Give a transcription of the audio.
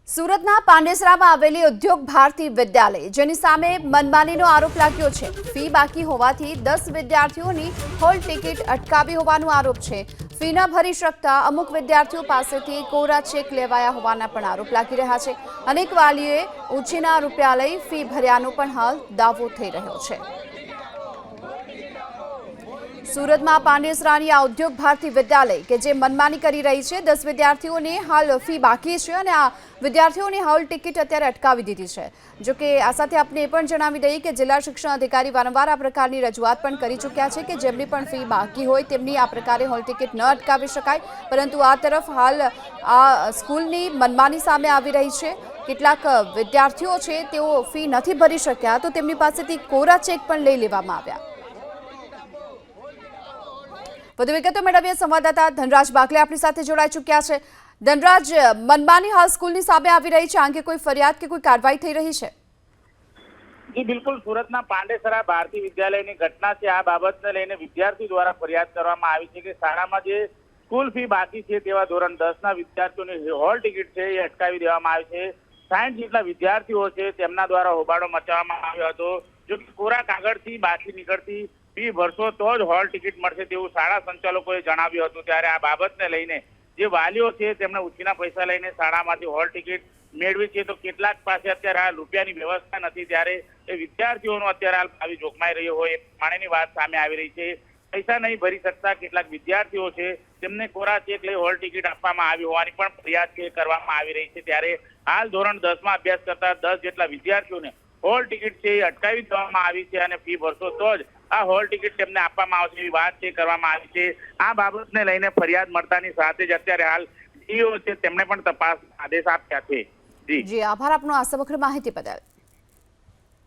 સુરતના પાંડેસરામાં આવેલી ઉદ્યોગ ભારતી વિદ્યાલય જેની સામે મનમાનીનો આરોપ લાગ્યો છે। ફી બાકી હોવાથી 10 વિદ્યાર્થીઓની હોલ ટિકિટ અટકાવી હોવાનો આરોપ છે। ફી ન ભરી શકતા અમુક વિદ્યાર્થીઓ પાસેથી કોરા ચેક લેવાયા હોવાના પણ આરોપ લાગી રહ્યા છે। અનેક વાલીઓએ ઉછીના રૂપિયા લઈ ફી ભર્યાનો પણ હાલ દાવો થઈ રહ્યો છે। સુરતમાં પાંડેસરાની આ ઉદ્યોગ ભારતી વિદ્યાલય કે જે મનમાની કરી રહી છે। 10 વિદ્યાર્થીઓને હાલ ફી બાકી છે અને આ વિદ્યાર્થીઓની હોલ ટિકિટ અત્યારે અટકાવી દીધી છે। જો કે આ સાથે આપણે એ પણ જણાવી દઈએ કે જિલ્લા શિક્ષણ અધિકારી વારંવાર આ પ્રકારની રજૂઆત પણ કરી ચૂક્યા છે કે જેમની પણ ફી બાકી હોય તેમની આ પ્રકારે હોલ ટિકિટ ન અટકાવી શકાય, પરંતુ આ તરફ હાલ આ સ્કૂલની મનમાની સામે આવી રહી છે। કેટલાક વિદ્યાર્થીઓ છે તેઓ ફી નથી ભરી શક્યા તો તેમની પાસેથી કોરા ચેક પણ લઈ લેવામાં આવ્યા। વધુ વિગતો મેળવીએ સંવાદદાતા ધનરાજ બાગલે આપણી સાથે જોડાઈ ચૂક્યા છે। ધનરાજ, મનમાની હાલ સ્કૂલની સામે આવી રહી છે, આ અંગે કોઈ ફરિયાદ કે કોઈ કાર્યવાહી થઈ રહી છે? જી બિલકુલ, સુરતના પાંડેસરા ભારતી વિદ્યાલયની ઘટના છે। આ બાબતને લઈને વિદ્યાર્થી દ્વારા ફરિયાદ કરવામાં આવી છે કે શાળામાં જે સ્કૂલ ફી બાકી છે તેવા ધોરણ 10ના વિદ્યાર્થીઓની હોલ ટિકિટ છે એ અટકાવી દેવામાં આવી છે। 60 જેટલા વિદ્યાર્થીઓ છે તેમના દ્વારા હોબાળો મચાવવામાં આવ્યો હતો। જો કે કોરા કાગળથી બાકી નીકળતી ફી ભરશો તો જ હોલ ટિકિટ મળશે તેવું શાળા સંચાલકોએ જણાવ્યું હતું। ત્યારે આ બાબતને લઈને જે વાલીઓ છે તેમણે ઉછીના પૈસા લઈને શાળામાંથી હોલ ટિકિટ મેળવી છે, તો કેટલાક પાસે અત્યારે હાલ રૂપિયાની વ્યવસ્થા નથી, ત્યારે એ વિદ્યાર્થીઓનો અત્યારે હાલ ભાવિ જોખમાઈ રહ્યો હોય એ પ્રમાણેની વાત સામે આવી રહી છે। પૈસા નહીં ભરી શકતા કેટલાક વિદ્યાર્થીઓ છે તેમને કોરા ચેક લઈ હોલ ટિકિટ આપવામાં આવી હોવાની પણ ફરિયાદ કરવામાં આવી રહી છે। ત્યારે હાલ ધોરણ 10માં અભ્યાસ કરતા 10 જેટલા વિદ્યાર્થીઓને હોલ ટિકિટ છે એ અટકાવી દેવામાં આવી છે અને ફી ભરશો તો જ આ હોલ ટિકિટ તેમને આપવામાં આવશે એવી વાત કરવામાં આવી છે। આ બાબતને લઈને ફરિયાદ મળતાની સાથે જ અત્યારે હાલ ડીઓ છે તેમણે પણ તપાસ આદેશ આપ્યા છે। જી આભાર આપનો આ સમગ્ર માહિતી બદલ।